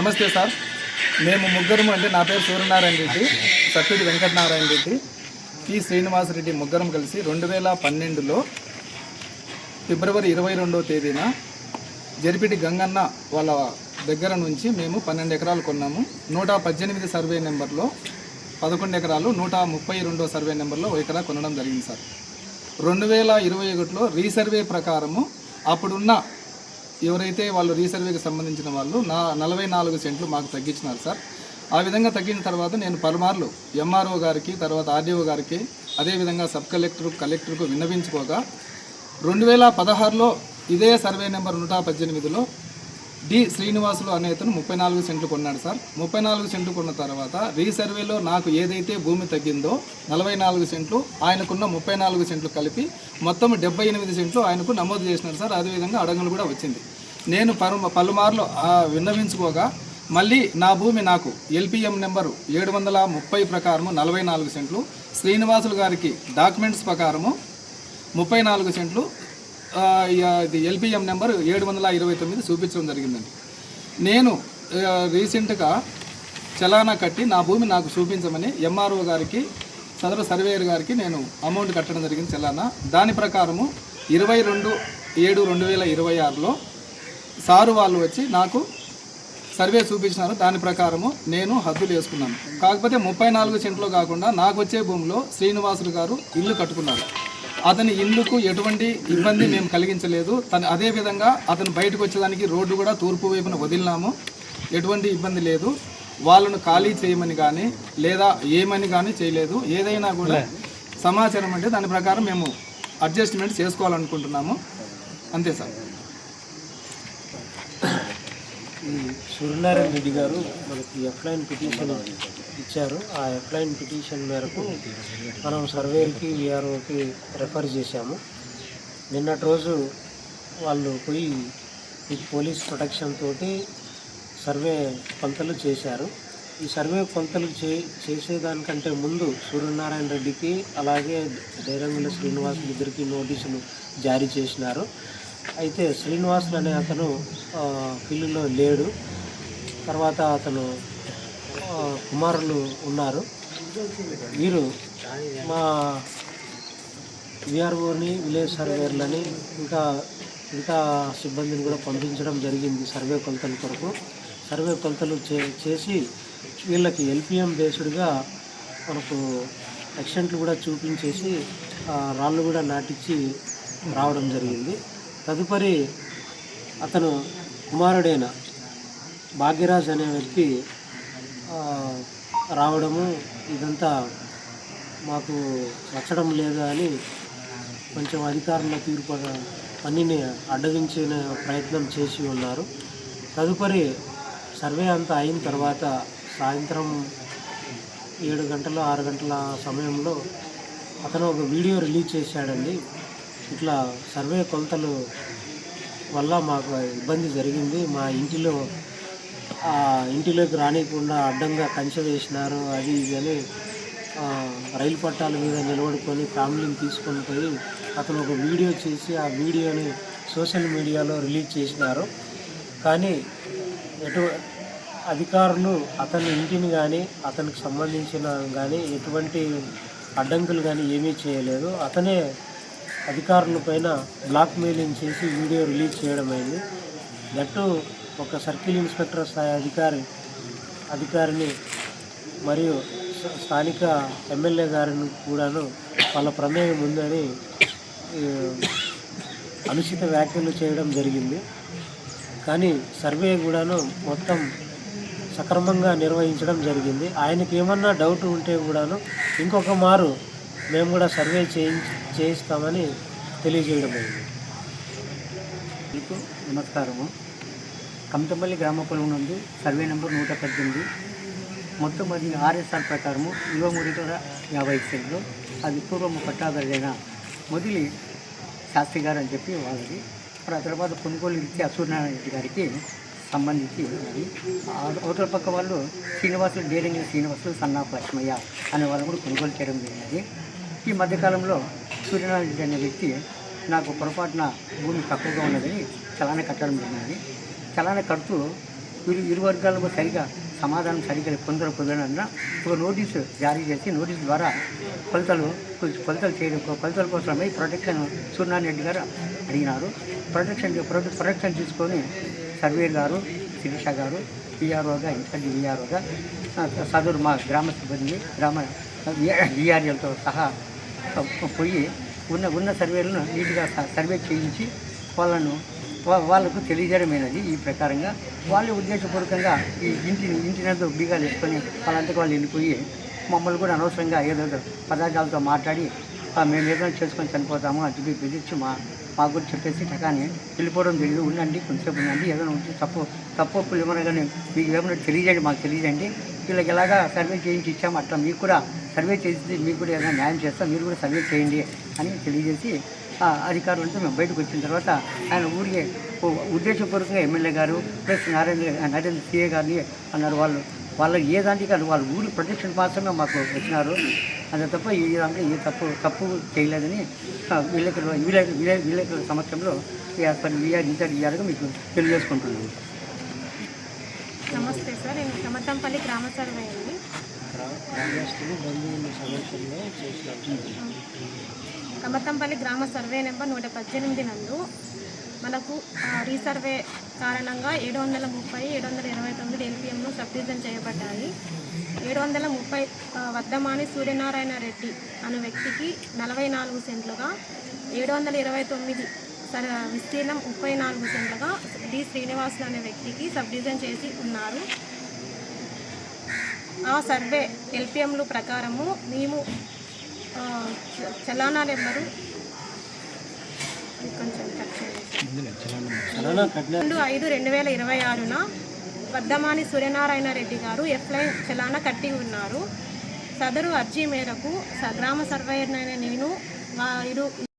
నమస్తే సార్. మేము ముగ్గురము అంటే నా పేరు సూర్యనారాయణ రెడ్డి, సత్యుడి వెంకటనారాయణ రెడ్డి, పి శ్రీనివాసరెడ్డి ముగ్గురం కలిసి 2012లో ఫిబ్రవరి 22వ తేదీన జరిపిటి గంగన్న వాళ్ళ దగ్గర నుంచి మేము 12 ఎకరాలు కొన్నాము. 118 సర్వే నెంబర్లో 11 ఎకరాలు, 132వ సర్వే నెంబర్లో 1 ఎకరా కొనడం జరిగింది సార్. 2021లో రీసర్వే ప్రకారము అప్పుడున్న ఎవరైతే వాళ్ళు రీసర్వేకి సంబంధించిన వాళ్ళు 44 సెంట్లు మాకు తగ్గించినారు సార్. ఆ విధంగా తగ్గిన తర్వాత నేను పలుమార్లు ఎంఆర్ఓ గారికి, తర్వాత ఆర్డీఓ గారికి, అదేవిధంగా సబ్ కలెక్టర్కు విన్నవించుకోగా 2016లో ఇదే సర్వే నెంబర్ 118లో డి శ్రీనివాసులు అనే అతను 34 సెంట్లు కొన్నాడు సార్. 34 సెంట్లు కొన్న తర్వాత రీసర్వేలో నాకు ఏదైతే భూమి తగ్గిందో 44 సెంట్లు, ఆయనకున్న 34 సెంట్లు కలిపి మొత్తం 78 సెంట్లు ఆయనకు నమోదు చేసినారు సార్. అదేవిధంగా అడగలు కూడా వచ్చింది. నేను పలుమార్లు విన్నవించుకోగా మళ్ళీ నా భూమి నాకు ఎల్పిఎం నెంబరు 730 ప్రకారము 44 సెంట్లు, శ్రీనివాసులు గారికి డాక్యుమెంట్స్ ప్రకారము 34 సెంట్లు, ఇది ఎల్పిఎం నెంబర్ 729 చూపించడం జరిగిందండి. నేను రీసెంట్గా చలానా కట్టి నా భూమి నాకు చూపించమని ఎంఆర్ఓ గారికి, సదరు సర్వేయర్ గారికి నేను అమౌంట్ కట్టడం జరిగింది చలానా. దాని ప్రకారము 22/7/2026లో సారు వాళ్ళు వచ్చి నాకు సర్వే చూపించినారు. దాని ప్రకారము నేను హద్దులు వేసుకున్నాను. కాకపోతే 34 సెంట్లో కాకుండా నాకు వచ్చే భూమిలో శ్రీనివాసులు గారు ఇల్లు కట్టుకున్నారు. అతని ఇల్లుకు ఎటువంటి ఇబ్బంది మేము కలిగించలేదు. అదేవిధంగా అతను బయటకు వచ్చేదానికి రోడ్డు కూడా తూర్పు వైపున వదిలినాము. ఎటువంటి ఇబ్బంది లేదు. వాళ్ళను ఖాళీ చేయమని కానీ లేదా ఏమని కానీ చేయలేదు. ఏదైనా కూడా సమాచారం అంటే దాని ప్రకారం మేము అడ్జస్ట్మెంట్ చేసుకోవాలనుకుంటున్నాము. అంతే సార్. ఈ సూర్యనారాయణ రెడ్డి గారు మనకి ఎఫ్లైన్ పిటిషన్ ఇచ్చారు. ఆ ఎఫ్లైన్ పిటిషన్ మేరకు మనం సర్వేకి, విఆర్ఓకి రెఫర్ చేశాము. నిన్నటి రోజు వాళ్ళు పోయి ఈ పోలీస్ ప్రొటెక్షన్ తోటి సర్వే కొలతలు చేశారు. ఈ సర్వే కొలతలు చేసేదానికంటే ముందు సూర్యనారాయణ రెడ్డికి అలాగే డైరంగుల శ్రీనివాసులు ఇద్దరికి నోటీసులు జారీ చేసినారు. అయితే శ్రీనివాసులు అనే అతను ఫీల్డ్లో లేడు. తర్వాత అతను కుమారులు ఉన్నారు. వీరు మా విఆర్ఓని, విలేజ్ సర్వేర్లని ఇంకా సిబ్బందిని కూడా పంపించడం జరిగింది సర్వే కొలతల కొరకు. సర్వే కొలతలు చేసి వీళ్ళకి ఎల్పిఎం బేస్డ్గా మనకు ఎక్స్టెంట్లు కూడా చూపించేసి రాళ్ళు కూడా నాటించి రావడం జరిగింది. తదుపరి అతను కుమారుడైన భాగ్యరాజ్ అనే వ్యక్తి రావడము, ఇదంతా మాకు నచ్చడం లేదా అని కొంచెం అధికారుల తీర్పు పనిని అడ్డగించిన ప్రయత్నం చేసి ఉన్నారు. తదుపరి సర్వే అంతా అయిన తర్వాత సాయంత్రం 7 గంటల 6 గంటల సమయంలో అతను ఒక వీడియో రిలీజ్ చేశాడండి. ఇట్లా సర్వే కొలతలు వల్ల మాకు ఇబ్బంది జరిగింది, మా ఇంటిలోకి రానియకుండా అడ్డంగా కంచె వేసినారు, అది ఇది అని రైలు పట్టాల మీద నిలబడుకొని ఫ్యామిలీని తీసుకొని పోయి అతను ఒక వీడియో చేసి ఆ వీడియోని సోషల్ మీడియాలో రిలీజ్ చేసినారు. కానీ అధికారులు అతని ఇంటిని కానీ అతనికి సంబంధించిన కానీ ఎటువంటి అడ్డంకులు కానీ ఏమీ చేయలేదు. అతనే అధికారుల పైన బ్లాక్ మెయిలింగ్ చేసి వీడియో రిలీజ్ చేయడం అయింది. దట్టు ఒక సర్కిల్ ఇన్స్పెక్టర్ స్థాయి అధికారిని మరియు స్థానిక ఎమ్మెల్యే గారిని కూడాను వాళ్ళ ప్రమేయం ఉందని అనుచిత వ్యాఖ్యలు చేయడం జరిగింది. కానీ సర్వే కూడాను మొత్తం సక్రమంగా నిర్వహించడం జరిగింది. ఆయనకి ఏమన్నా డౌట్ ఉంటే కూడాను ఇంకొక మారు మేము కూడా సర్వే చేయిస్తామని తెలియజేయడం అయింది. మీకు నమస్కారము. కమతపల్లి గ్రామ పొలం నుండి సర్వే నెంబర్ 118, మొత్తం అది ఆర్ఎస్ఆర్ ప్రకారము 23.50 సెంట్లు. అది పూర్వము పట్టాదారైన మొదలి శాస్త్రి గారు అని చెప్పి వాళ్ళది. ఆ తర్వాత కొనుగోలు ఇచ్చి సూర్యనారాయణ రెడ్డి గారికి సంబంధించి ఉన్నది. అవతల పక్క వాళ్ళు శ్రీనివాసులు, డేరింగ్ శ్రీనివాసులు, సన్నాఫ్ లక్ష్మయ్య అనే వాళ్ళు కూడా కొనుగోలు చేయడం జరిగినది. ఈ మధ్యకాలంలో సూర్యనారాయణ రెడ్డి అనే వ్యక్తి నాకు పొరపాటున భూమి తక్కువగా ఉన్నదని చలానా కట్టడం జరిగినది. చలానా కడుతూ ఇరు వర్గాలకు సరిగా సమాధానం సరిగ్గా పొందకపోయినందున ఒక నోటీసు జారీ చేసి నోటీసు ద్వారా కొలతలు చేయడం కొలతల కోసమై ప్రొటెక్షన్ సూర్యనారాయణ రెడ్డి గారు అడిగినారు. ప్రొటెక్షన్ తీసుకొని సర్వేర్ గారు, శిరీష గారు, విఆర్ఓగా ఇన్ఛార్జి విఆర్ఓగా సదరు మా గ్రామ సిబ్బంది విఆర్ఎల్తో సహా పోయి ఉన్న సర్వేలను నీట్గా సర్వే చేయించి వాళ్ళకు తెలియజేయడమైనది. ఈ ప్రకారంగా వాళ్ళు ఉద్దేశపూర్వకంగా ఈ ఇంటినందు బీగాలు వేసుకొని వాళ్ళంతకు వాళ్ళు వెళ్ళిపోయి మమ్మల్ని కూడా అనవసరంగా ఏదో పదార్థాలతో మాట్లాడి మేము ఏదైనా చేసుకొని చనిపోతాము అని చెప్పి బెదిరించి మాకు కూడా చెప్పేసి టకాని వెళ్ళిపోవడం తెలియదు. ఉండండి, కొంచెంసేపు ఉండండి, ఏదైనా ఉంటే తప్పులు ఏమైనా కానీ మీకు ఏమైనా తెలియజేయండి, మాకు తెలియజేయండి, వీళ్ళకి ఎలాగా సర్వే చేయించి ఇచ్చాము అట్లా మీకు కూడా సర్వే చేసి మీకు కూడా ఏదైనా న్యాయం చేస్తాం, మీరు కూడా సర్వే చేయండి అని తెలియజేసి అధికారులంతా మేము బయటకు వచ్చిన తర్వాత ఆయన ఊరికి ఉద్దేశపూర్వకంగా ఎమ్మెల్యే గారు ప్లస్ నరేంద్ర సిఏ గారిని అన్నారు. వాళ్ళ ఏ దానికి కాదు, వాళ్ళ ఊరి ప్రొటెక్షన్ మాత్రమే మాకు వచ్చినారు. అంతే తప్ప ఈ దాంట్లో ఏ తప్పు చేయలేదని విలేకరుల సమక్షంలో ఇన్ఛార్జిగా మీకు తెలియజేసుకుంటున్నాను. నమస్తే సార్, నేను కమతంపల్లి గ్రామ సర్వే అండి. కమతంపల్లి గ్రామ సర్వే నెంబర్ 118 నందు మనకు రీసర్వే కారణంగా 730, 729 ఎల్పిఎంలు సబ్ డివిజన్ చేయబడ్డాయి. 730 వద్దమాని సూర్యనారాయణ రెడ్డి అనే వ్యక్తికి 44 సెంట్లుగా, 729 విస్తీర్ణం 34 సెంట్లుగా డి శ్రీనివాసులు అనే వ్యక్తికి సబ్ డివిజన్ చేసి ఉన్నారు. ఆ సర్వే ఎల్పిఎంలు ప్రకారము మేము చలానా నెంబరు కొంచెం 2/5/2026న వద్దమాని సూర్యనారాయణ రెడ్డి గారు ఎఫ్లైన్ చలానా కట్టి ఉన్నారు. సదరు అర్జీ మేరకు గ్రామ సర్వేయర్ అయిన నేను